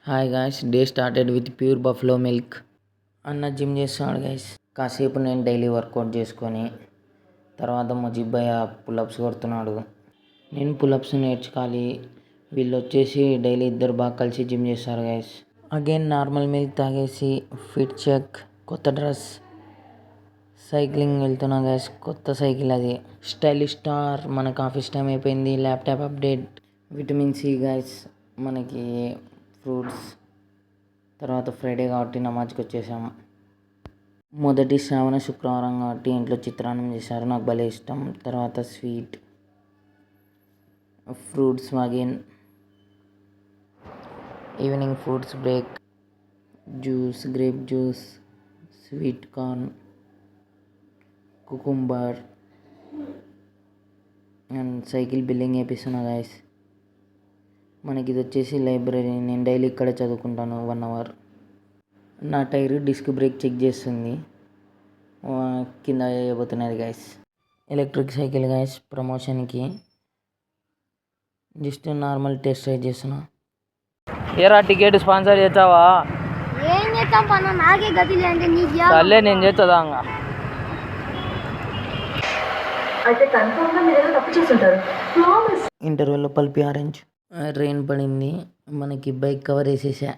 Hi guys, day started with pure buffalo milk. అన్న gym చేస్తున్నాడు guys. కాసేపు నేను డైలీ వర్కౌట్ చేసుకొని తర్వాత ముజిబ్బయ్య పులప్స్ కొడుతున్నాడు. నేను పులప్స్ నేర్చుకోవాలి. వీళ్ళు వచ్చేసి డైలీ ఇద్దరు బాగా కలిసి జిమ్ చేస్తారు గైస్. అగైన్ నార్మల్ మిల్క్ తాగేసి ఫిట్ చెక్, కొత్త డ్రెస్, సైక్లింగ్ వెళ్తున్నా గైస్. కొత్త సైకిల్ అది, స్టైలిష్ స్టార్. మనకు ఆఫీస్ టైం అయిపోయింది. Laptop update, vitamin see guys, మనకి ఫ్రూట్స్. తర్వాత ఫ్రైడే కాబట్టి నమాజ్కి వచ్చేసాము. మొదటి శ్రావణ శుక్రవారం కాబట్టి ఇంట్లో చిత్రాన్నం చేశారు, నాకు భలే ఇష్టం. తర్వాత sweet, fruits again. Evening fruits break, juice, grape juice, sweet corn, cucumber and cycle బిల్లింగ్ వేపిస్తున్నా గైస్. మనకి ఇది వచ్చేసి లైబ్రరీ. నేను డైలీ ఇక్కడే చదువుకుంటాను 1 అవర్. నా టైర్ డిస్క్ బ్రేక్ చెక్ చేస్తుంది, కింద వేయబోతున్నది గైస్. ఎలక్ట్రిక్ సైకిల్ గైస్, ప్రమోషన్కి జస్ట్ నార్మల్ టెస్ట్ రైడ్ చేస్తున్నా. ఏరా టికెట్ స్పాన్సర్ చేస్తావా? ఏం చేస్తాం పన్న, నాకే గతి లేదంటే నీకు సర్లే నేను చేస్తుందా. ఇంటర్వెల్లో పల్పి ఆరెంజ్. రెయిన్ పడింది, మనకి బైక్ కవర్ వేసేసా.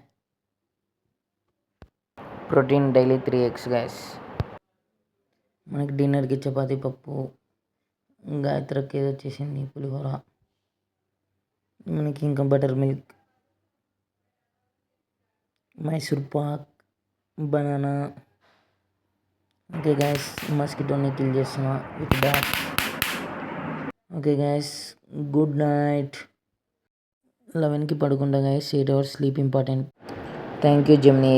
Protein daily 3 eggs guys. మనకి డిన్నర్కి చపాతీ పప్పు, గాయత్రికి ఏదో వచ్చేసింది పులిహోర, మనకి ఇంకా buttermilk, Mysore pak, banana. Okay guys, మస్కిటోని కిల్ చేస్తున్నా with bat. Okay guys, good night. 11కి పడుకుంటా guys. 8 hours sleep important. Thank you Gemini.